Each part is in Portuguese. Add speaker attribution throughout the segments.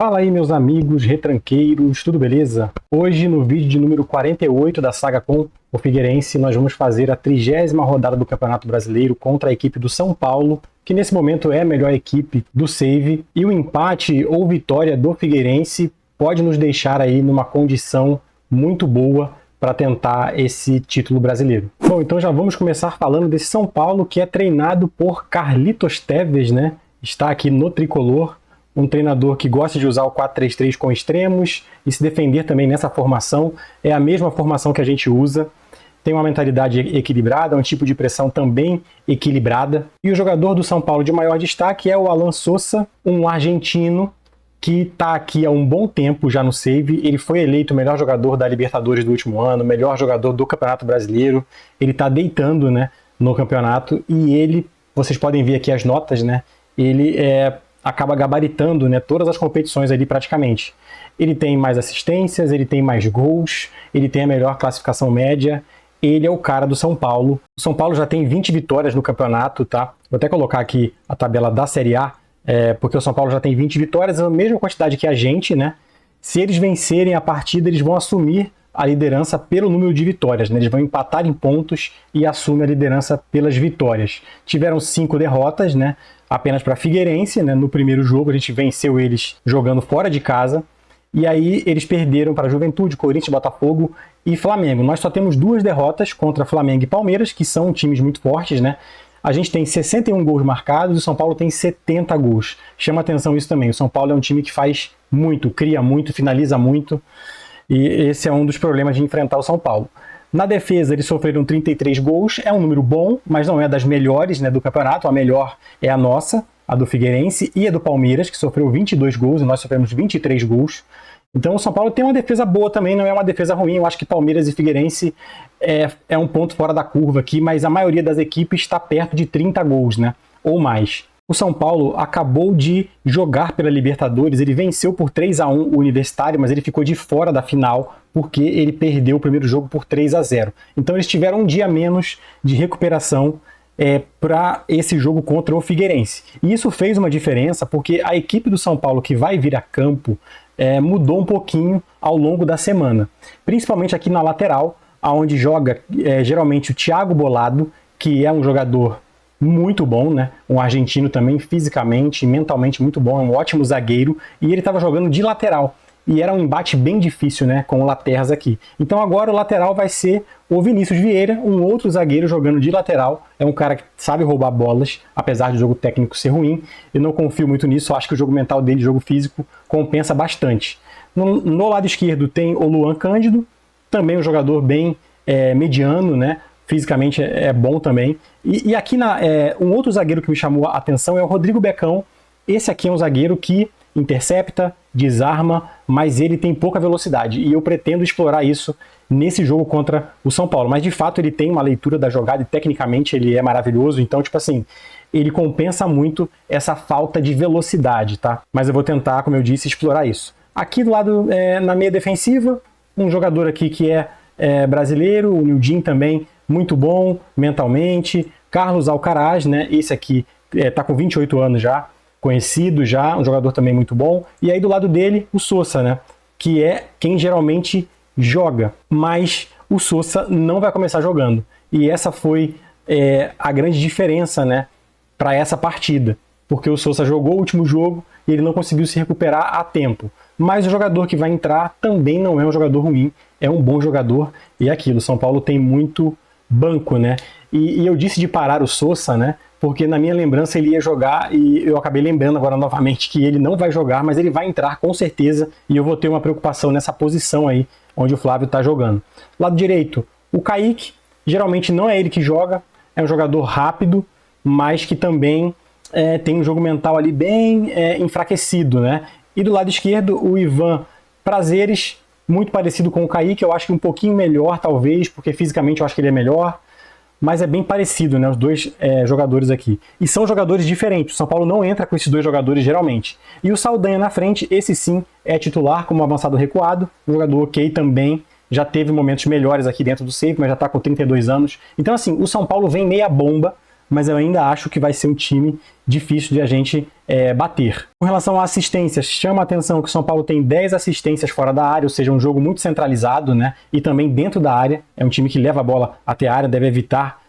Speaker 1: Fala aí, meus amigos retranqueiros, tudo beleza? Hoje, no vídeo de número 48 da saga com o Figueirense, nós vamos fazer a 30ª rodada do Campeonato Brasileiro contra a equipe do São Paulo, que nesse momento é a melhor equipe do Save, e o empate ou vitória do Figueirense pode nos deixar aí numa condição muito boa para tentar esse título brasileiro. Bom, então já vamos começar falando desse São Paulo que é treinado por Carlitos Tevez, né? Está aqui no tricolor. Um treinador que gosta de usar o 4-3-3 com extremos e se defender também nessa formação. É a mesma formação que a gente usa. Tem uma mentalidade equilibrada, um tipo de pressão também equilibrada. E o jogador do São Paulo de maior destaque é o Alan Sosa, um argentino que está aqui há um bom tempo já no Save. Ele foi eleito o melhor jogador da Libertadores do último ano, melhor jogador do Campeonato Brasileiro. Ele está deitando, né, no campeonato e ele, vocês podem ver aqui as notas, né, ele acaba gabaritando, né, todas as competições ali praticamente. Ele tem mais assistências, ele tem mais gols, ele tem a melhor classificação média, ele é o cara do São Paulo. O São Paulo já tem 20 vitórias no campeonato, tá? Vou até colocar aqui a tabela da Série A, porque o São Paulo já tem 20 vitórias, a mesma quantidade que a gente, né? Se eles vencerem a partida, eles vão assumir a liderança pelo número de vitórias, né? Eles vão empatar em pontos e assumem a liderança pelas vitórias. Tiveram 5 derrotas, né? Apenas para Figueirense, né? No primeiro jogo a gente venceu eles jogando fora de casa, e aí eles perderam para Juventude, Corinthians, Botafogo e Flamengo. Nós só temos 2 derrotas contra Flamengo e Palmeiras, que são times muito fortes, né? A gente tem 61 gols marcados e o São Paulo tem 70 gols. Chama atenção isso também, o São Paulo é um time que faz muito, cria muito, finaliza muito, e esse é um dos problemas de enfrentar o São Paulo. Na defesa, eles sofreram 33 gols, é um número bom, mas não é das melhores, né, do campeonato. A melhor é a nossa, a do Figueirense, e a do Palmeiras, que sofreu 22 gols, e nós sofremos 23 gols. Então o São Paulo tem uma defesa boa também, não é uma defesa ruim. Eu acho que Palmeiras e Figueirense é um ponto fora da curva aqui, mas a maioria das equipes está perto de 30 gols, né, ou mais. O São Paulo acabou de jogar pela Libertadores, ele venceu por 3-1 o Universitário, mas ele ficou de fora da final porque ele perdeu o primeiro jogo por 3-0. Então eles tiveram um dia a menos de recuperação para esse jogo contra o Figueirense. E isso fez uma diferença porque a equipe do São Paulo que vai vir a campo mudou um pouquinho ao longo da semana. Principalmente aqui na lateral, onde joga geralmente o Thiago Bolado, que é um jogador muito bom, né? Um argentino também, fisicamente e mentalmente muito bom, é um ótimo zagueiro, e ele estava jogando de lateral. E era um embate bem difícil, né, com o Laterras aqui. Então agora o lateral vai ser o Vinícius Vieira, um outro zagueiro jogando de lateral. É um cara que sabe roubar bolas, apesar do jogo técnico ser ruim. Eu não confio muito nisso, acho que o jogo mental dele, o jogo físico, compensa bastante. No lado esquerdo tem o Luan Cândido, também um jogador bem mediano, né? Fisicamente é bom também. E aqui um outro zagueiro que me chamou a atenção é o Rodrigo Becão. Esse aqui é um zagueiro que intercepta, desarma, mas ele tem pouca velocidade. E eu pretendo explorar isso nesse jogo contra o São Paulo. Mas de fato ele tem uma leitura da jogada e tecnicamente ele é maravilhoso. Então, tipo assim, ele compensa muito essa falta de velocidade, tá? Mas eu vou tentar, como eu disse, explorar isso. Aqui do lado, na meia defensiva, um jogador aqui que é brasileiro, o Nildin também, muito bom mentalmente. Carlos Alcaraz, né? Esse aqui tá com 28 anos já, conhecido já, um jogador também muito bom. E aí do lado dele, o Sosa, né? Que é quem geralmente joga, mas o Sosa não vai começar jogando. E essa foi a grande diferença, né, para essa partida, porque o Sosa jogou o último jogo e ele não conseguiu se recuperar a tempo. Mas o jogador que vai entrar também não é um jogador ruim, é um bom jogador, e é aquilo, São Paulo tem muito banco, né? E eu disse de parar o Sosa, né? Porque na minha lembrança ele ia jogar e eu acabei lembrando agora novamente que ele não vai jogar, mas ele vai entrar com certeza e eu vou ter uma preocupação nessa posição aí onde o Flávio está jogando. Lado direito, o Kaique, geralmente não é ele que joga, é um jogador rápido, mas que também tem um jogo mental ali bem enfraquecido, né? E do lado esquerdo, o Ivan Prazeres, muito parecido com o Kaique, eu acho que um pouquinho melhor talvez, porque fisicamente eu acho que ele é melhor, mas é bem parecido, né, os dois jogadores aqui. E são jogadores diferentes, o São Paulo não entra com esses dois jogadores geralmente. E o Saldanha na frente, esse sim é titular como avançado recuado, um jogador ok também, já teve momentos melhores aqui dentro do Save, mas já está com 32 anos. Então assim, o São Paulo vem meia bomba, mas eu ainda acho que vai ser um time difícil de a gente bater. Com relação a assistências, chama a atenção que o São Paulo tem 10 assistências fora da área, ou seja, um jogo muito centralizado, né? E também dentro da área. É um time que leva a bola até a área, deve evitar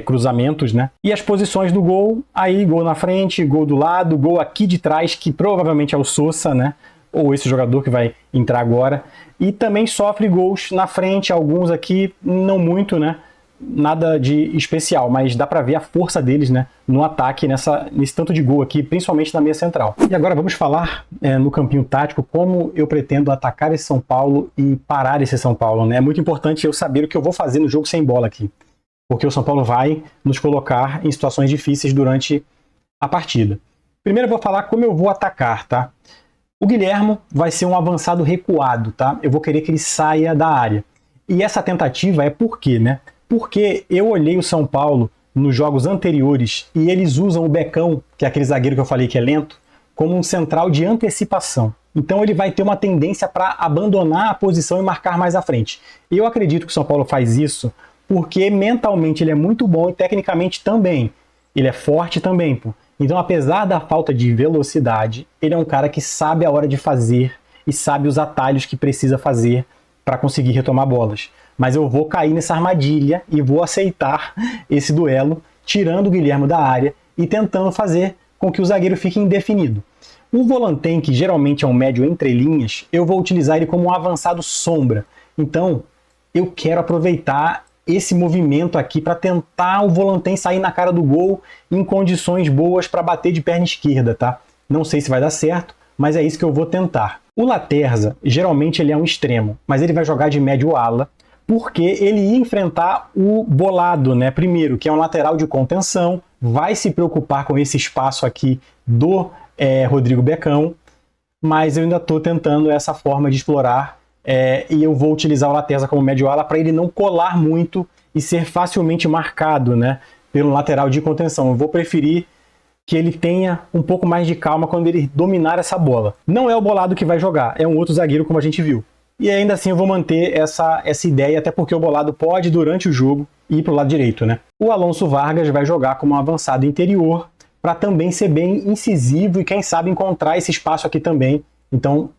Speaker 1: cruzamentos, né? E as posições do gol, aí gol na frente, gol do lado, gol aqui de trás, que provavelmente é o Sousa, né? Ou esse jogador que vai entrar agora. E também sofre gols na frente, alguns aqui, não muito, né? Nada de especial, mas dá pra ver a força deles, né, no ataque, nesse tanto de gol aqui, principalmente na meia central. E agora vamos falar no campinho tático como eu pretendo atacar esse São Paulo e parar esse São Paulo, né? É muito importante eu saber o que eu vou fazer no jogo sem bola aqui, porque o São Paulo vai nos colocar em situações difíceis durante a partida. Primeiro eu vou falar como eu vou atacar, tá? O Guilhermo vai ser um avançado recuado, tá? Eu vou querer que ele saia da área. E essa tentativa é por quê, né? Porque eu olhei o São Paulo nos jogos anteriores e eles usam o Becão, que é aquele zagueiro que eu falei que é lento, como um central de antecipação. Então ele vai ter uma tendência para abandonar a posição e marcar mais à frente. Eu acredito que o São Paulo faz isso porque mentalmente ele é muito bom e tecnicamente também. Ele é forte também, pô. Então, apesar da falta de velocidade, ele é um cara que sabe a hora de fazer e sabe os atalhos que precisa fazer para conseguir retomar bolas. Mas eu vou cair nessa armadilha e vou aceitar esse duelo, tirando o Guilherme da área e tentando fazer com que o zagueiro fique indefinido. O Volantém, que geralmente é um médio entre linhas, eu vou utilizar ele como um avançado sombra. Então, eu quero aproveitar esse movimento aqui para tentar o Volantém sair na cara do gol em condições boas para bater de perna esquerda, tá? Não sei se vai dar certo, mas é isso que eu vou tentar. O Laterza, geralmente ele é um extremo, mas ele vai jogar de médio ala, porque ele ia enfrentar o Bolado, né? Primeiro, que é um lateral de contenção, vai se preocupar com esse espaço aqui do Rodrigo Becão, mas eu ainda estou tentando essa forma de explorar e eu vou utilizar o Laterza como médio ala para ele não colar muito e ser facilmente marcado, né, pelo lateral de contenção. Eu vou preferir que ele tenha um pouco mais de calma quando ele dominar essa bola. Não é o Bolado que vai jogar, é um outro zagueiro como a gente viu. E ainda assim eu vou manter essa ideia, até porque o Bolado pode, durante o jogo, ir para o lado direito, né? O Alonso Vargas vai jogar como um avançado interior, para também ser bem incisivo e, quem sabe, encontrar esse espaço aqui também. Então,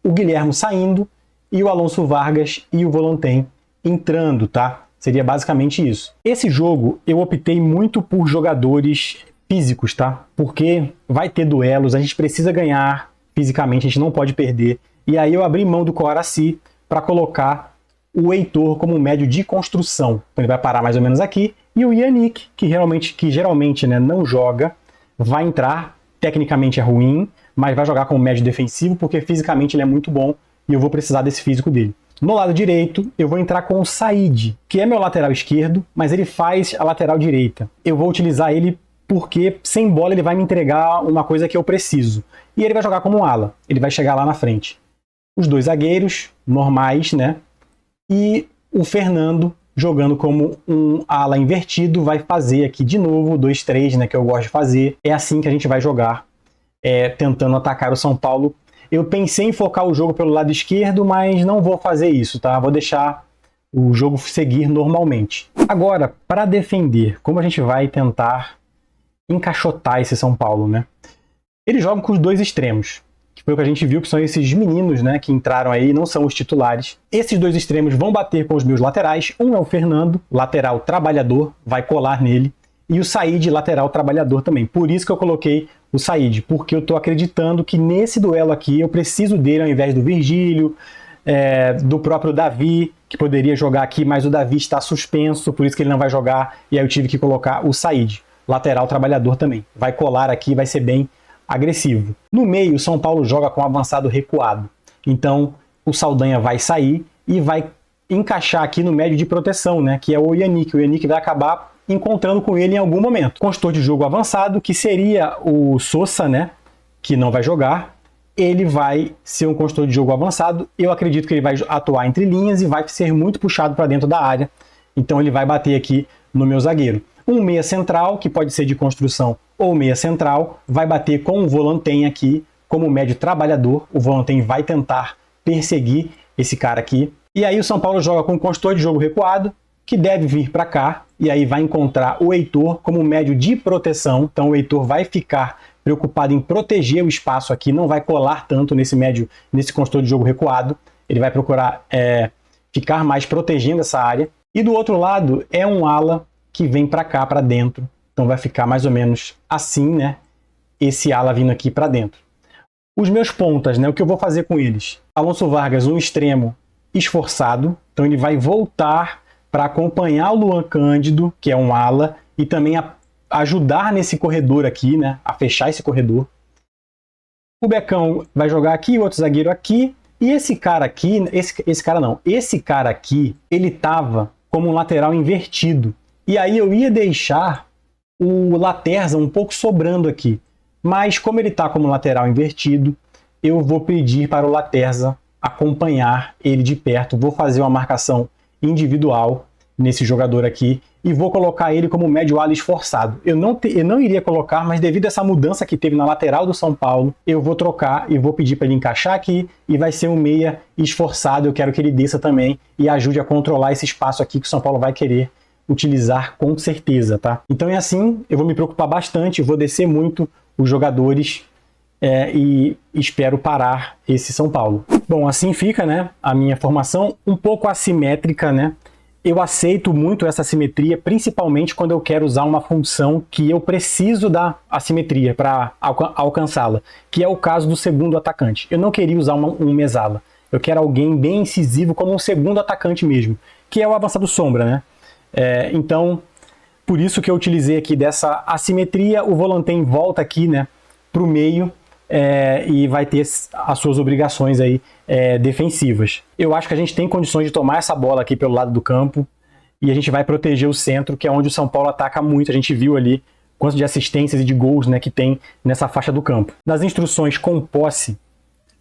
Speaker 1: o Guilherme saindo e o Alonso Vargas e o Volantém entrando, tá? Seria basicamente isso. Esse jogo, eu optei muito por jogadores físicos, tá? Porque vai ter duelos, a gente precisa ganhar fisicamente, a gente não pode perder. E aí eu abri mão do Coaraci para colocar o Heitor como médio de construção. Então ele vai parar mais ou menos aqui. E o Yannick, que geralmente né, não joga, vai entrar. Tecnicamente é ruim, mas vai jogar como médio defensivo porque fisicamente ele é muito bom e eu vou precisar desse físico dele. No lado direito, eu vou entrar com o Said, que é meu lateral esquerdo, mas ele faz a lateral direita. Eu vou utilizar ele porque sem bola ele vai me entregar uma coisa que eu preciso. E ele vai jogar como um ala, ele vai chegar lá na frente. Os dois zagueiros normais, né? E o Fernando jogando como um ala invertido, vai fazer aqui de novo 2-3, né, que eu gosto de fazer. É assim que a gente vai jogar, tentando atacar o São Paulo. Eu pensei em focar o jogo pelo lado esquerdo, mas não vou fazer isso, tá? Vou deixar o jogo seguir normalmente. Agora, para defender, como a gente vai tentar encaixotar esse São Paulo, né? Eles jogam com os dois extremos, que foi o que a gente viu, que são esses meninos, né, que entraram aí, não são os titulares. Esses dois extremos vão bater com os meus laterais. Um é o Fernando, lateral trabalhador, vai colar nele. E o Said, lateral trabalhador também. Por isso que eu coloquei o Said, porque eu estou acreditando que nesse duelo aqui eu preciso dele ao invés do Virgílio, do próprio Davi, que poderia jogar aqui, mas o Davi está suspenso, por isso que ele não vai jogar. E aí eu tive que colocar o Said, lateral trabalhador também. Vai colar aqui, vai ser bem agressivo. No meio, o São Paulo joga com avançado recuado. Então, o Saldanha vai sair e vai encaixar aqui no médio de proteção, né, que é o Yannick. O Yannick vai acabar encontrando com ele em algum momento. Consultor de jogo avançado, que seria o Sousa, né, que não vai jogar. Ele vai ser um consultor de jogo avançado. Eu acredito que ele vai atuar entre linhas e vai ser muito puxado para dentro da área. Então, ele vai bater aqui no meu zagueiro. Um meia central, que pode ser de construção ou meia central, vai bater com o Volantém aqui, como médio trabalhador. O Volantém vai tentar perseguir esse cara aqui. E aí o São Paulo joga com um consultor de jogo recuado, que deve vir para cá, e aí vai encontrar o Heitor como médio de proteção. Então o Heitor vai ficar preocupado em proteger o espaço aqui, não vai colar tanto nesse médio, nesse construtor de jogo recuado. Ele vai procurar ficar mais protegendo essa área. E do outro lado é um ala que vem para cá, para dentro. Então vai ficar mais ou menos assim, né? Esse ala vindo aqui para dentro. Os meus pontas, né? O que eu vou fazer com eles? Alonso Vargas, um extremo esforçado. Então ele vai voltar para acompanhar o Luan Cândido, que é um ala, e também ajudar nesse corredor aqui, né? A fechar esse corredor. O Becão vai jogar aqui, o outro zagueiro aqui. E esse cara aqui, esse cara aqui, ele tava como um lateral invertido. E aí eu ia deixar o Laterza um pouco sobrando aqui. Mas como ele está como lateral invertido, eu vou pedir para o Laterza acompanhar ele de perto. Vou fazer uma marcação individual nesse jogador aqui e vou colocar ele como médio ala esforçado. Eu não iria colocar, mas devido a essa mudança que teve na lateral do São Paulo, eu vou trocar e vou pedir para ele encaixar aqui e vai ser um meia esforçado. Eu quero que ele desça também e ajude a controlar esse espaço aqui que o São Paulo vai querer utilizar com certeza, tá? Então é assim, eu vou me preocupar bastante, vou descer muito os jogadores e espero parar esse São Paulo. Bom, assim fica, né, a minha formação um pouco assimétrica, né? Eu aceito muito essa assimetria, principalmente quando eu quero usar uma função que eu preciso da assimetria para alcançá-la, que é o caso do segundo atacante. Eu não queria usar um mesala, eu quero alguém bem incisivo como um segundo atacante mesmo, que é o avançado sombra, né? Então, por isso que eu utilizei aqui dessa assimetria, o Volantém volta aqui, né, para o meio e vai ter as suas obrigações aí defensivas. Eu acho que a gente tem condições de tomar essa bola aqui pelo lado do campo e a gente vai proteger o centro, que é onde o São Paulo ataca muito. A gente viu ali quanto de assistências e de gols, né, que tem nessa faixa do campo. Nas instruções com posse,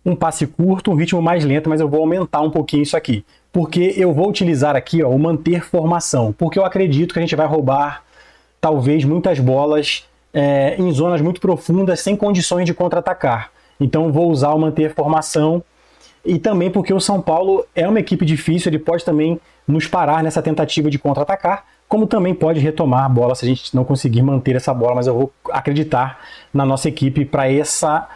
Speaker 1: um passe curto, um ritmo mais lento, mas eu vou aumentar um pouquinho isso aqui. Porque eu vou utilizar aqui o manter formação, porque eu acredito que a gente vai roubar talvez muitas bolas em zonas muito profundas sem condições de contra-atacar. Então vou usar o manter formação e também porque o São Paulo é uma equipe difícil, ele pode também nos parar nessa tentativa de contra-atacar, como também pode retomar a bola se a gente não conseguir manter essa bola, mas eu vou acreditar na nossa equipe para essa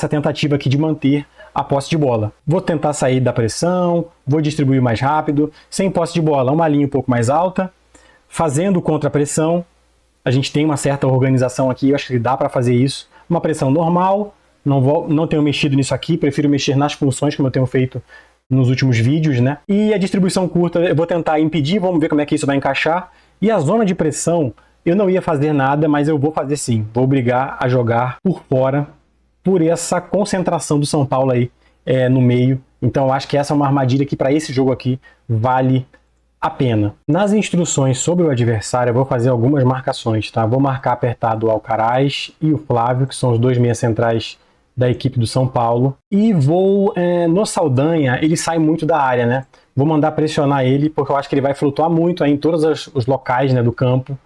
Speaker 1: tentativa aqui de manter a posse de bola. Vou tentar sair da pressão, vou distribuir mais rápido, sem posse de bola, uma linha um pouco mais alta, fazendo contra-pressão. A gente tem uma certa organização aqui, eu acho que dá para fazer isso. Uma pressão normal, não tenho mexido nisso aqui, prefiro mexer nas funções, como eu tenho feito nos últimos vídeos, né? E a distribuição curta eu vou tentar impedir, vamos ver como é que isso vai encaixar. E a zona de pressão, eu não ia fazer nada, mas eu vou fazer sim. Vou obrigar a jogar por fora, por essa concentração do São Paulo aí no meio. Então eu acho que essa é uma armadilha que para esse jogo aqui vale a pena. Nas instruções sobre o adversário eu vou fazer algumas marcações, tá? Vou marcar apertado o Alcaraz e o Flávio, que são os dois meias centrais da equipe do São Paulo. E vou, no Saldanha, ele sai muito da área, né? Vou mandar pressionar ele, porque eu acho que ele vai flutuar muito aí em todos os locais, né, do campo.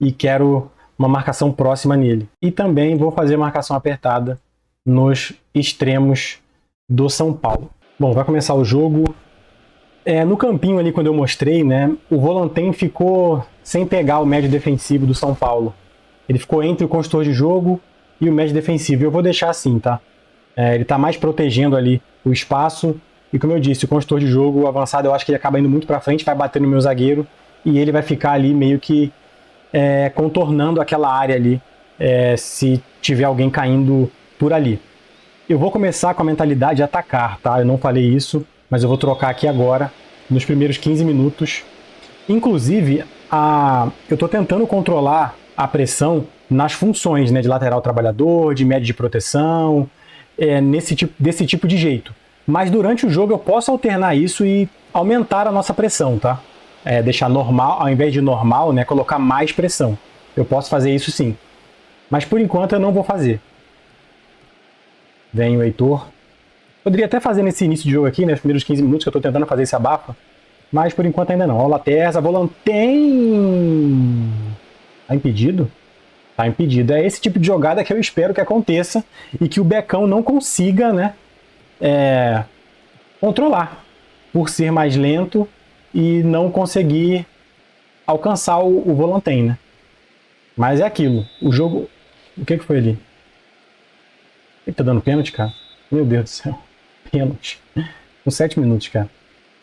Speaker 1: E quero uma marcação próxima nele. E também vou fazer marcação apertada nos extremos do São Paulo. Bom, vai começar o jogo. No campinho ali, quando eu mostrei, né, o Volantém ficou sem pegar o médio defensivo do São Paulo. Ele ficou entre o construtor de jogo e o médio defensivo. Eu vou deixar assim, tá? Ele tá mais protegendo ali o espaço. E como eu disse, o construtor de jogo, o avançado, eu acho que ele acaba indo muito para frente, vai bater no meu zagueiro e ele vai ficar ali meio que contornando aquela área ali, se tiver alguém caindo por ali. Eu vou começar com a mentalidade de atacar, tá? Eu não falei isso, mas eu vou trocar aqui agora, nos primeiros 15 minutos. Inclusive, eu estou tentando controlar a pressão nas funções, né, de lateral trabalhador, de médio de proteção, desse tipo de jeito. Mas durante o jogo eu posso alternar isso e aumentar a nossa pressão, tá? Deixar normal, ao invés de normal, né, colocar mais pressão. Eu posso fazer isso sim. Mas por enquanto eu não vou fazer. Vem o Heitor. Poderia até fazer nesse início de jogo aqui, né, nos primeiros 15 minutos que eu estou tentando fazer esse abafa. Mas por enquanto ainda não. Ó, Laterza, Volantém. Tá impedido? Tá impedido. É esse tipo de jogada que eu espero que aconteça e que o Becão não consiga, né, controlar. Por ser mais lento e não conseguir alcançar o Volantém, né? Mas é aquilo. O jogo... O que foi ali? Ele tá dando pênalti, cara? Meu Deus do céu. Pênalti. Com 7 minutos, cara.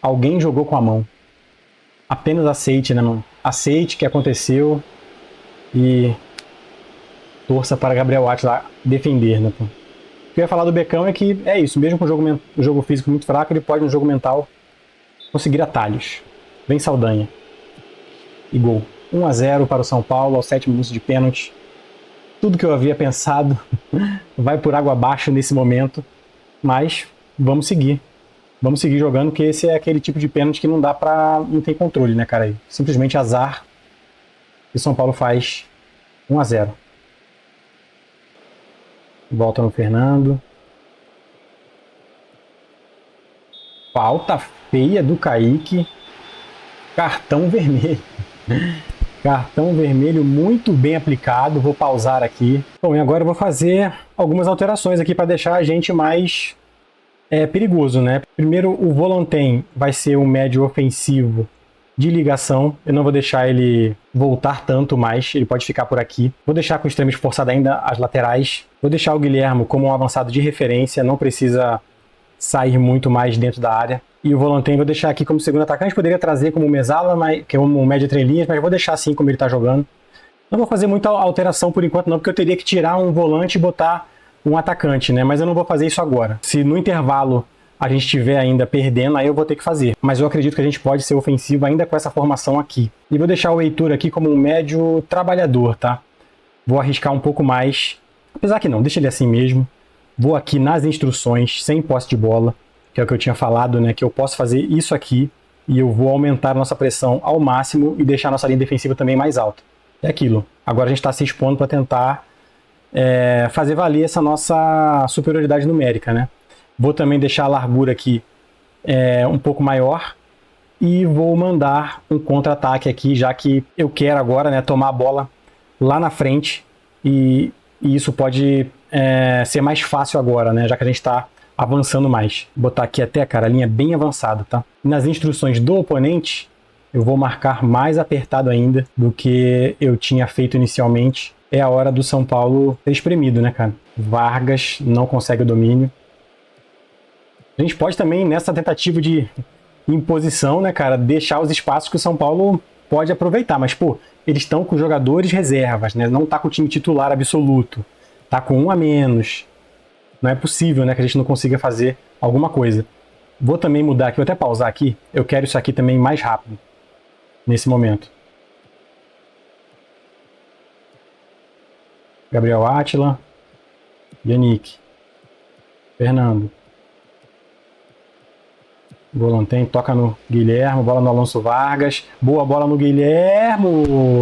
Speaker 1: Alguém jogou com a mão. Apenas aceite, né, mano? Aceite o que aconteceu e torça para Gabriel Átila defender, né, pô? O que eu ia falar do Becão é que é isso. Mesmo com o jogo físico muito fraco, ele pode, no jogo mental, conseguir atalhos. Vem Saldanha. E gol. 1-0 para o São Paulo aos 7 minutos de pênalti. Tudo que eu havia pensado vai por água abaixo nesse momento. Mas vamos seguir. Vamos seguir jogando, porque esse é aquele tipo de pênalti que não dá pra... Não tem controle, né, cara? Simplesmente azar. E o São Paulo faz 1-0. Volta no Fernando. Falta feia do Kaique. Cartão vermelho. Cartão vermelho muito bem aplicado. Vou pausar aqui. Bom, e agora eu vou fazer algumas alterações aqui para deixar a gente mais perigoso, né? Primeiro, o Volantém vai ser um médio ofensivo de ligação. Eu não vou deixar ele voltar tanto mais. Ele pode ficar por aqui. Vou deixar com o extremo esforçado ainda as laterais. Vou deixar o Guilhermo como um avançado de referência. Não precisa sair muito mais dentro da área. E o Volantém vou deixar aqui como segundo atacante. Poderia trazer como Mesala, que é um média trelinhas, mas vou deixar assim como ele está jogando. Não vou fazer muita alteração por enquanto não, porque eu teria que tirar um volante e botar um atacante, né? Mas eu não vou fazer isso agora. Se no intervalo a gente estiver ainda perdendo, aí eu vou ter que fazer. Mas eu acredito que a gente pode ser ofensivo ainda com essa formação aqui. E vou deixar o Heitor aqui como um médio trabalhador, tá? Vou arriscar um pouco mais. Apesar que não, deixa ele assim mesmo. Vou aqui nas instruções, sem posse de bola, que é o que eu tinha falado, né? Que eu posso fazer isso aqui e eu vou aumentar a nossa pressão ao máximo e deixar a nossa linha defensiva também mais alta. É aquilo. Agora a gente está se expondo para tentar fazer valer essa nossa superioridade numérica, né? Vou também deixar a largura aqui um pouco maior e vou mandar um contra-ataque aqui, já que eu quero agora, né, tomar a bola lá na frente e isso pode ser mais fácil agora, né, já que a gente está avançando mais. Vou botar aqui até, cara, a linha bem avançada, tá? Nas instruções do oponente, eu vou marcar mais apertado ainda do que eu tinha feito inicialmente. É a hora do São Paulo ser espremido, né, cara? Vargas não consegue o domínio. A gente pode também, nessa tentativa de imposição, né, cara, deixar os espaços que o São Paulo pode aproveitar. Mas, pô, eles estão com jogadores reservas, né? Não tá com o time titular absoluto. Tá com um a menos. Não é possível, né, que a gente não consiga fazer alguma coisa. Vou também mudar aqui, vou até pausar aqui. Eu quero isso aqui também mais rápido, nesse momento. Gabriel Átila. Yannick. Fernando. Volantém, toca no Guilherme, bola no Alonso Vargas. Boa bola no Guilherme.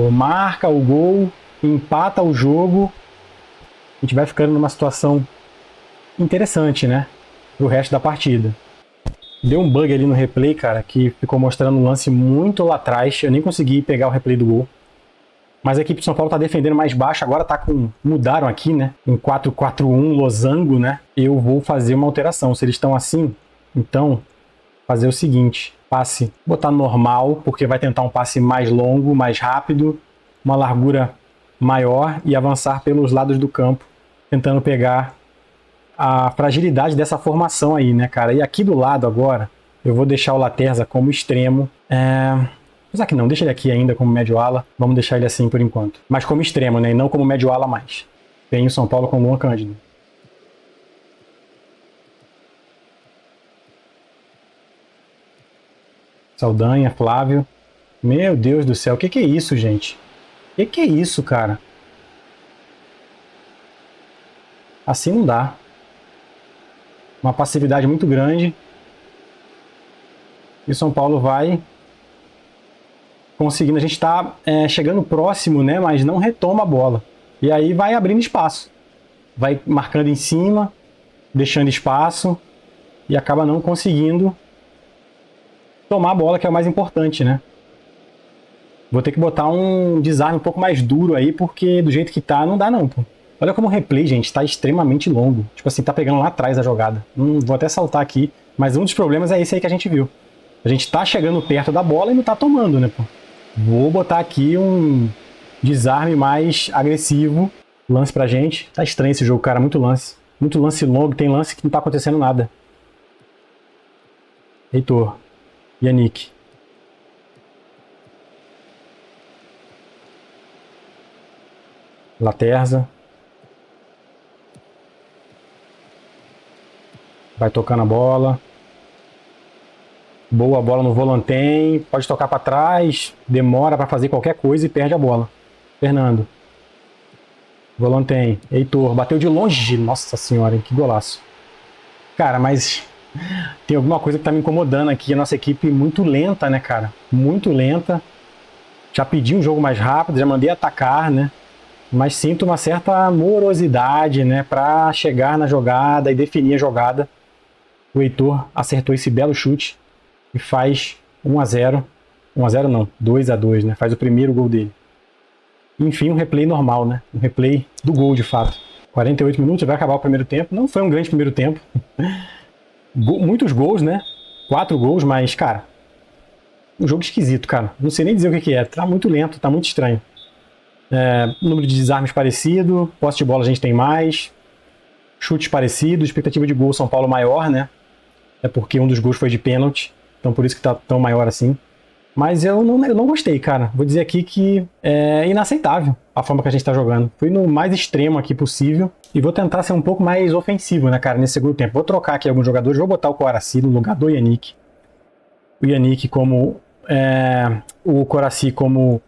Speaker 1: Marca o gol. Empata o jogo. A gente vai ficando numa situação interessante, né? Pro resto da partida. Deu um bug ali no replay, cara, que ficou mostrando um lance muito lá atrás. Eu nem consegui pegar o replay do gol. Mas a equipe de São Paulo tá defendendo mais baixo. Agora tá com... Mudaram aqui, né? Em 4-4-1, losango, né? Eu vou fazer uma alteração. Se eles estão assim, então... Fazer o seguinte. Passe. Botar normal, porque vai tentar um passe mais longo, mais rápido. Uma largura maior e avançar pelos lados do campo. Tentando pegar a fragilidade dessa formação aí, né, cara? E aqui do lado agora, eu vou deixar o Laterza como extremo. Apesar que não, deixa ele aqui ainda como médio ala. Vamos deixar ele assim por enquanto. Mas como extremo, né? E não como médio ala mais. Tem o São Paulo com o Luan Cândido. Saldanha, Flávio. Meu Deus do céu, o que é isso, gente? O que é isso, cara? Assim não dá. Uma passividade muito grande. E o São Paulo vai conseguindo. A gente está chegando próximo, né? Mas não retoma a bola. E aí vai abrindo espaço. Vai marcando em cima, deixando espaço. E acaba não conseguindo tomar a bola, que é o mais importante, né? Vou ter que botar um desarme um pouco mais duro aí, porque do jeito que tá, não dá não, pô. Olha como o replay, gente, tá extremamente longo. Tipo assim, tá pegando lá atrás a jogada. Vou até saltar aqui, mas um dos problemas é esse aí que a gente viu. A gente tá chegando perto da bola e não tá tomando, né, pô? Vou botar aqui um desarme mais agressivo. Lance pra gente. Tá estranho esse jogo, cara. Muito lance. Muito lance longo. Tem lance que não tá acontecendo nada. Heitor. Yannick. Laterza. Vai tocando a bola. Boa bola no Volantem. Pode tocar para trás. Demora para fazer qualquer coisa e perde a bola. Fernando. Volantem. Heitor. Bateu de longe. Nossa senhora, hein? Que golaço. Cara, mas tem alguma coisa que tá me incomodando aqui. A nossa equipe muito lenta, né, cara? Muito lenta. Já pedi um jogo mais rápido, já mandei atacar, né? Mas sinto uma certa morosidade, né? Para chegar na jogada e definir a jogada. O Heitor acertou esse belo chute e faz 1-0. 1-0 não, 2-2, né? Faz o primeiro gol dele. Enfim, um replay normal, né? Um replay do gol, de fato. 48 minutos, vai acabar o primeiro tempo. Não foi um grande primeiro tempo. Muitos gols, né? 4 gols, mas, cara, um jogo esquisito, cara. Não sei nem dizer o que é. Tá muito lento, tá muito estranho. Número de desarmes parecido, posse de bola a gente tem mais, chutes parecidos, expectativa de gol São Paulo maior, né? É porque um dos gols foi de pênalti, então por isso que tá tão maior assim. Mas eu não gostei, cara. Vou dizer aqui que é inaceitável a forma que a gente tá jogando. Fui no mais extremo aqui possível e vou tentar ser um pouco mais ofensivo, né, cara, nesse segundo tempo. Vou trocar aqui alguns jogadores, vou botar o Coraci no lugar do Yannick. O Yannick como... o Coraci como...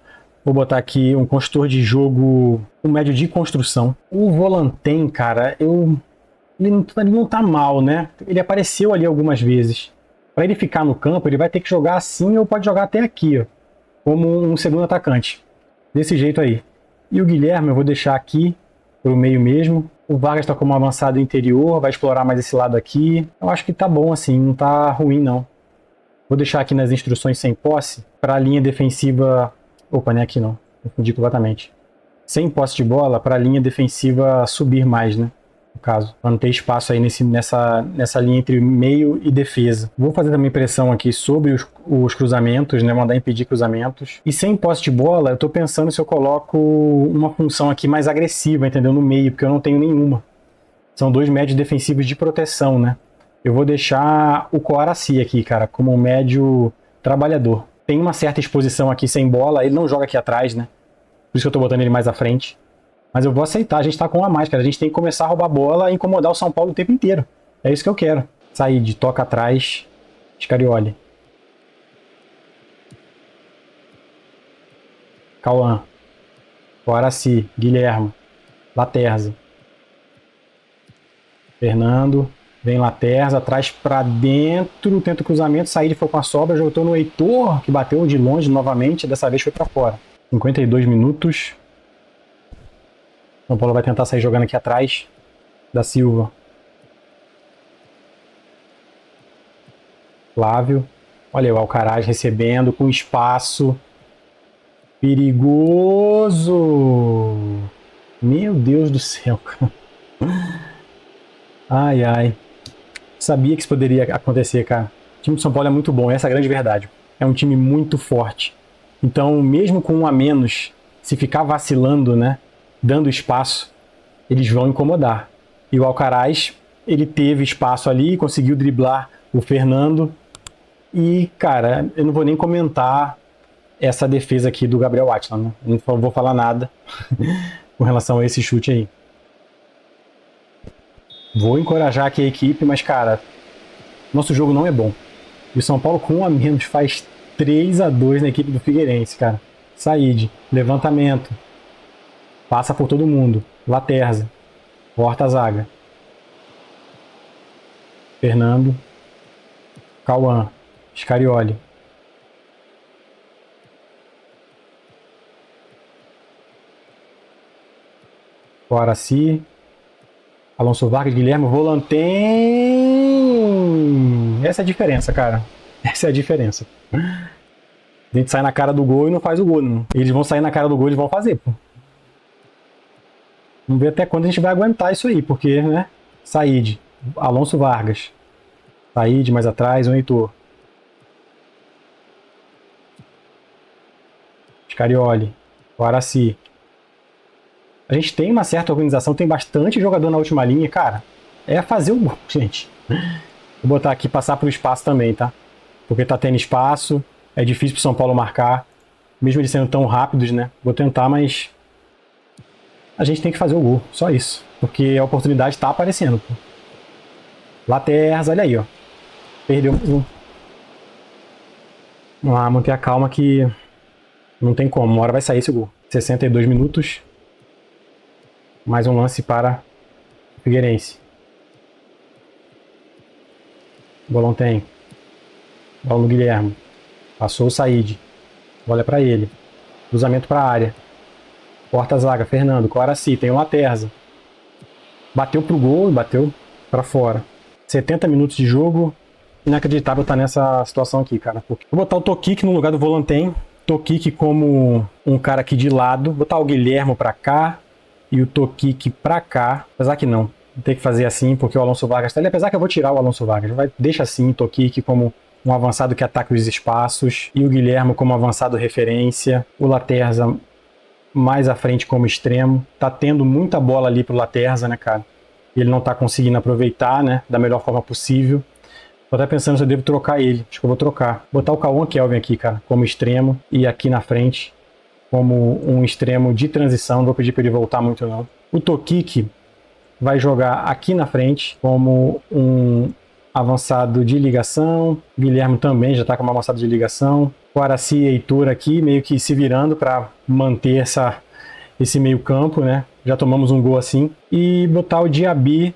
Speaker 1: Vou botar aqui um construtor de jogo, um médio de construção. O Volantem, cara, ele não tá mal, né? Ele apareceu ali algumas vezes. Para ele ficar no campo, ele vai ter que jogar assim ou pode jogar até aqui, ó, como um segundo atacante. Desse jeito aí. E o Guilherme eu vou deixar aqui pro meio mesmo. O Vargas tá como avançado interior, vai explorar mais esse lado aqui. Eu acho que tá bom assim, não tá ruim não. Vou deixar aqui nas instruções sem posse para a linha defensiva. Opa, nem aqui não. Confundi completamente. Sem posse de bola para a linha defensiva subir mais, né? No caso, para não ter espaço aí nessa linha entre meio e defesa. Vou fazer também pressão aqui sobre os cruzamentos, né? Mandar impedir cruzamentos. E sem posse de bola, eu tô pensando se eu coloco uma função aqui mais agressiva, entendeu? No meio, porque eu não tenho nenhuma. São dois médios defensivos de proteção, né? Eu vou deixar o Coaraci aqui, cara, como um médio trabalhador. Tem uma certa exposição aqui sem bola, ele não joga aqui atrás, né? Por isso que eu tô botando ele mais à frente. Mas eu vou aceitar, a gente tá com uma mais, cara. A gente tem que começar a roubar a bola e incomodar o São Paulo o tempo inteiro. É isso que eu quero. Sair de toca atrás, Scarioli. Cauã. Coaraci, Guilherme. Laterza. Fernando. Vem Laterza, atrás pra dentro, tenta o cruzamento, sair foi com a sobra, jogou no Heitor, que bateu de longe novamente, dessa vez foi pra fora. 52 minutos. São Paulo vai tentar sair jogando aqui atrás da Silva. Flávio. Olha o Alcaraz recebendo com espaço. Perigoso! Meu Deus do céu, cara. Ai, ai. Sabia que isso poderia acontecer, cara. O time de São Paulo é muito bom, essa é a grande verdade. É um time muito forte. Então, mesmo com um a menos, se ficar vacilando, né, dando espaço, eles vão incomodar. E o Alcaraz, ele teve espaço ali, conseguiu driblar o Fernando. E, cara, eu não vou nem comentar essa defesa aqui do Gabriel Atila, né? Não vou falar nada com relação a esse chute aí. Vou encorajar aqui a equipe, mas, cara, nosso jogo não é bom. E o São Paulo, com um a menos, faz 3-2 na equipe do Figueirense, cara. Saíde, levantamento. Passa por todo mundo. Laterza. Corta a zaga. Fernando. Cauã. Scarioli. Coaraci. Alonso Vargas, Guilherme, Volantem. Essa é a diferença, cara. Essa é a diferença. A gente sai na cara do gol e não faz o gol. Não. Eles vão sair na cara do gol e eles vão fazer, pô. Vamos ver até quando a gente vai aguentar isso aí, porque, né? Saíde. Alonso Vargas. Saíde mais atrás, o Heitor. Scarioli. O Araci. A gente tem uma certa organização, tem bastante jogador na última linha, cara. É fazer o gol, gente. Vou botar aqui, passar pro espaço também, tá? Porque tá tendo espaço, é difícil pro São Paulo marcar. Mesmo eles sendo tão rápidos, né? Vou tentar, mas... a gente tem que fazer o gol, só isso. Porque a oportunidade tá aparecendo, pô. Laterza, olha aí, ó. Perdeu mais um. Vamos lá, manter a calma que... não tem como, uma hora vai sair esse gol. 62 minutos. Mais um lance para o Figueirense. Bolão tem. Bola no Guilherme. Passou o Said. Bola para ele. Cruzamento para a área. Corta a zaga. Fernando. Com o Araci. Tem o Laterza. Bateu pro gol e bateu para fora. 70 minutos de jogo. Inacreditável estar nessa situação aqui, cara. Vou botar o Toquique no lugar do Volantém. Toquique como um cara aqui de lado. Botar o Guilherme para cá. E o Toquique para cá. Apesar que não. Vou ter que fazer assim porque o Alonso Vargas tá ali. Apesar que eu vou tirar o Alonso Vargas. Deixa assim o Toquique como um avançado que ataca os espaços. E o Guilherme como avançado referência. O Laterza mais à frente como extremo. Tá tendo muita bola ali pro Laterza, né, cara? Ele não tá conseguindo aproveitar, né, da melhor forma possível. Tô até pensando se eu devo trocar ele. Acho que eu vou trocar. Botar o Cauã Kelvin aqui, cara, como extremo. E aqui na frente como um extremo de transição. Não vou pedir para ele voltar muito, não. O Toquique vai jogar aqui na frente como um avançado de ligação. O Guilherme também já está como avançado de ligação. O Araci e Heitor aqui meio que se virando para manter esse meio campo, né? Já tomamos um gol assim. E botar o Diaby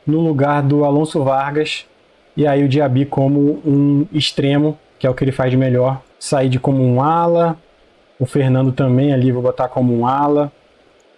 Speaker 1: no lugar do Alonso Vargas. E aí o Diaby como um extremo, que é o que ele faz de melhor. Sair como um ala. O Fernando também ali, vou botar como um ala.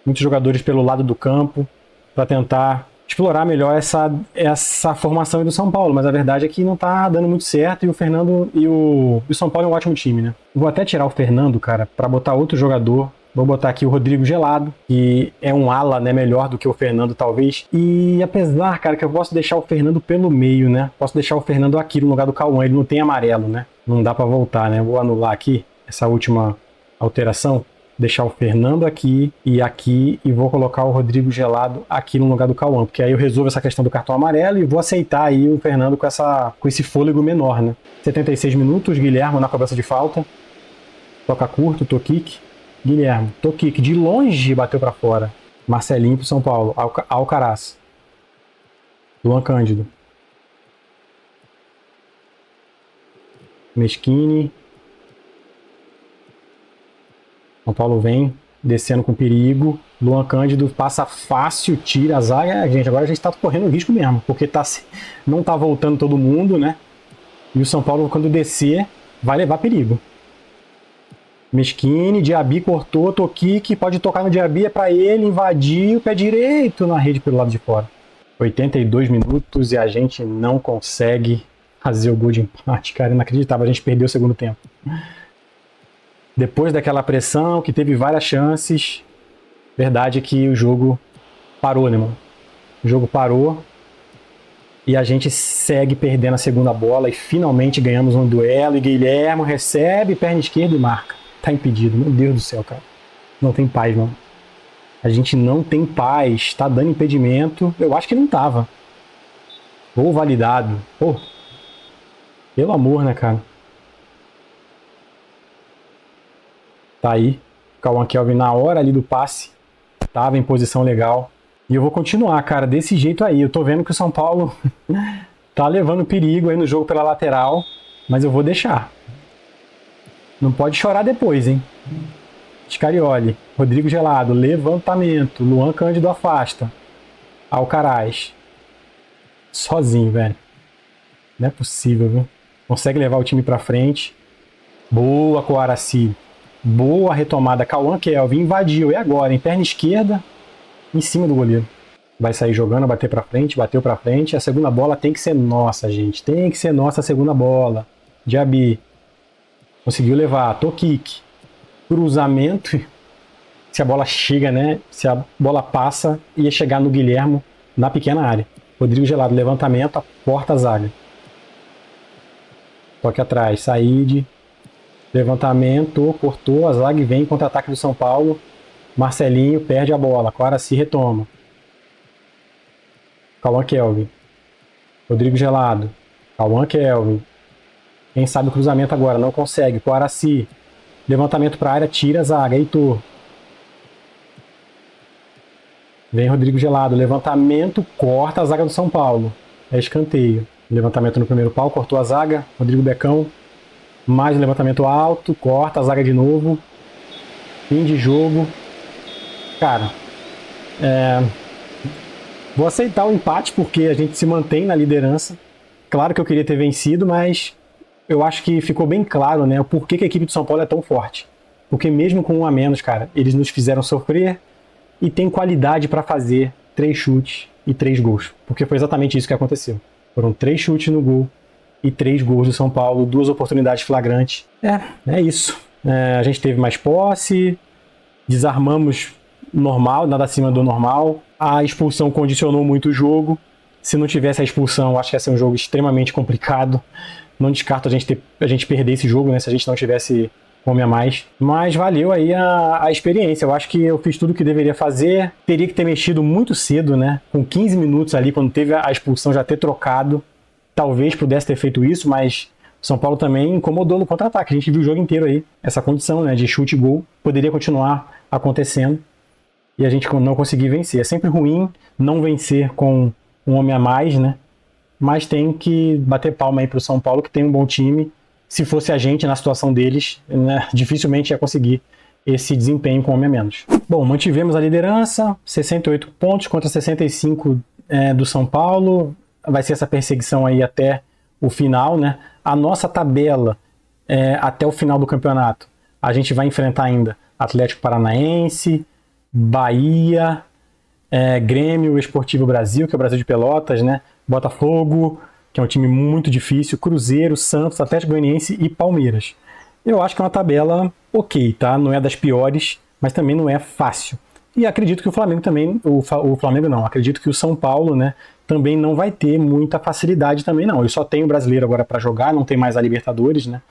Speaker 1: Muitos jogadores pelo lado do campo para tentar explorar melhor essa formação do São Paulo. Mas a verdade é que não tá dando muito certo e o Fernando e o São Paulo é um ótimo time, né? Vou até tirar o Fernando, cara, para botar outro jogador. Vou botar aqui o Rodrigo Gelado, que é um ala, né, melhor do que o Fernando, talvez. E apesar, cara, que eu posso deixar o Fernando pelo meio, né? Posso deixar o Fernando aqui no lugar do Cauã. Ele não tem amarelo, né? Não dá para voltar, né? Vou anular aqui essa última alteração, deixar o Fernando aqui e vou colocar o Rodrigo Gelado aqui no lugar do Cauã, porque aí eu resolvo essa questão do cartão amarelo e vou aceitar aí o Fernando com esse fôlego menor, né? 76 minutos, Guilherme na cobrança de falta, toca curto, Toquique, Guilherme, Toquique de longe bateu para fora, Marcelinho pro São Paulo, Alcaraz, Luan Cândido, Meschini. São Paulo vem descendo com perigo. Luan Cândido passa fácil, tira a zaga. Gente, agora a gente tá correndo risco mesmo, porque não tá voltando todo mundo, né? E o São Paulo, quando descer, vai levar perigo. Meschini, Diaby cortou, Toquique, pode tocar no Diaby, é pra ele, invadir o pé direito na rede pelo lado de fora. 82 minutos e a gente não consegue fazer o gol de empate, cara, inacreditável. A gente perdeu o segundo tempo. Depois daquela pressão, que teve várias chances, verdade é que o jogo parou, né, mano? O jogo parou e a gente segue perdendo a segunda bola e finalmente ganhamos um duelo e Guilherme recebe, perna esquerda e marca. Tá impedido, meu Deus do céu, cara. Não tem paz, mano. A gente não tem paz, tá dando impedimento. Eu acho que não tava. Gol validado. Pô, pelo amor, né, cara? Tá aí, Cauã Kelvin na hora ali do passe, tava em posição legal. E eu vou continuar, cara, desse jeito aí. Eu tô vendo que o São Paulo tá levando perigo aí no jogo pela lateral, mas eu vou deixar. Não pode chorar depois, hein? Scarioli, Rodrigo Gelado, levantamento, Luan Cândido afasta. Alcaraz. Sozinho, velho. Não é possível, viu? Consegue levar o time pra frente. Boa com o Araci. Boa retomada, Cauã Kelvin invadiu, é agora, em perna esquerda, em cima do goleiro. Vai sair jogando, bater pra frente, bateu pra frente, a segunda bola tem que ser nossa, gente, tem que ser nossa a segunda bola. Diaby, conseguiu levar, Toquique, cruzamento, se a bola chega, né, se a bola passa, ia chegar no Guilherme na pequena área. Rodrigo Gelado, levantamento, corta a zaga. Toque atrás, Said. Levantamento, cortou, a zaga e vem contra-ataque do São Paulo. Marcelinho perde a bola, Quaraci retoma. Cauã Kelvin. Rodrigo Gelado. Cauã Kelvin. Quem sabe o cruzamento agora, não consegue. Quaraci. Levantamento para a área, tira a zaga. Heitor. Vem Rodrigo Gelado. Levantamento, corta a zaga do São Paulo. É escanteio. Levantamento no primeiro pau, cortou a zaga. Rodrigo Becão. Mais levantamento alto, corta a zaga de novo. Fim de jogo. Cara, vou aceitar o empate porque a gente se mantém na liderança. Claro que eu queria ter vencido, mas eu acho que ficou bem claro, né, o porquê que a equipe do São Paulo é tão forte. Porque mesmo com um a menos, cara, eles nos fizeram sofrer e tem qualidade para fazer 3 chutes e 3 gols. Porque foi exatamente isso que aconteceu. Foram 3 chutes no gol e 3 gols do São Paulo, 2 oportunidades flagrantes. É isso. A gente teve mais posse, desarmamos normal, nada acima do normal. A expulsão condicionou muito o jogo. Se não tivesse a expulsão, acho que ia ser um jogo extremamente complicado. Não descarto a gente perder esse jogo, né, se a gente não tivesse homem a mais. Mas valeu aí a experiência. Eu acho que eu fiz tudo o que deveria fazer. Teria que ter mexido muito cedo, né? Com 15 minutos ali, quando teve a expulsão, já ter trocado. Talvez pudesse ter feito isso, mas o São Paulo também incomodou no contra-ataque. A gente viu o jogo inteiro aí, essa condição, né, de chute e gol. Poderia continuar acontecendo e a gente não conseguir vencer. É sempre ruim não vencer com um homem a mais, né? Mas tem que bater palma aí pro São Paulo, que tem um bom time. Se fosse a gente na situação deles, né, dificilmente ia conseguir esse desempenho com homem a menos. Bom, mantivemos a liderança, 68 pontos contra 65 do São Paulo. Vai ser essa perseguição aí até o final, né? A nossa tabela até o final do campeonato, a gente vai enfrentar ainda Atlético Paranaense, Bahia, Grêmio, Esportivo Brasil, que é o Brasil de Pelotas, né? Botafogo, que é um time muito difícil, Cruzeiro, Santos, Atlético Goianiense e Palmeiras. Eu acho que é uma tabela ok, tá? Não é das piores, mas também não é fácil. E acredito que o Flamengo também, o Flamengo não, acredito que o São Paulo, né, também não vai ter muita facilidade também não. Ele só tem o Brasileiro agora para jogar, não tem mais a Libertadores, né?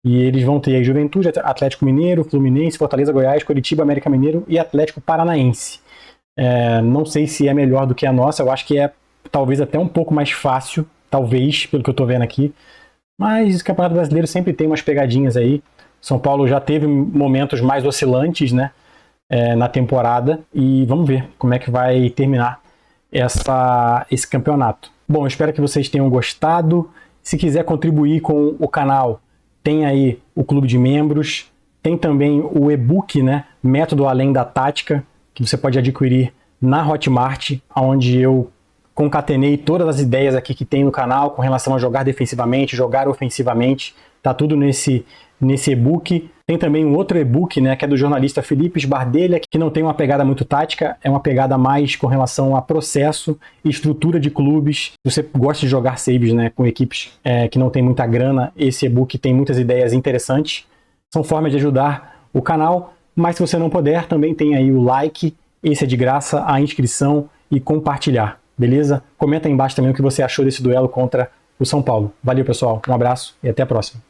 Speaker 1: E eles vão ter aí Juventude, Atlético Mineiro, Fluminense, Fortaleza, Goiás, Coritiba, América Mineiro e Atlético Paranaense. Não sei se é melhor do que a nossa, eu acho que é talvez até um pouco mais fácil, talvez, pelo que eu tô vendo aqui. Mas o Campeonato Brasileiro sempre tem umas pegadinhas aí. São Paulo já teve momentos mais oscilantes, né, na temporada. E vamos ver como é que vai terminar esse campeonato. Bom, eu espero que vocês tenham gostado. Se quiser contribuir com o canal, tem aí o clube de membros. Tem também o e-book, né, Método Além da Tática, que você pode adquirir na Hotmart, onde eu concatenei todas as ideias aqui que tem no canal com relação a jogar defensivamente, jogar ofensivamente. Tá tudo nesse e-book. Tem também um outro e-book, né, que é do jornalista Felipe Sbardelha, que não tem uma pegada muito tática, é uma pegada mais com relação a processo e estrutura de clubes. Se você gosta de jogar saves, né, com equipes que não tem muita grana, esse e-book tem muitas ideias interessantes. São formas de ajudar o canal, mas se você não puder, também tem aí o like, esse é de graça, a inscrição e compartilhar, beleza? Comenta aí embaixo também o que você achou desse duelo contra o São Paulo. Valeu, pessoal, um abraço e até a próxima.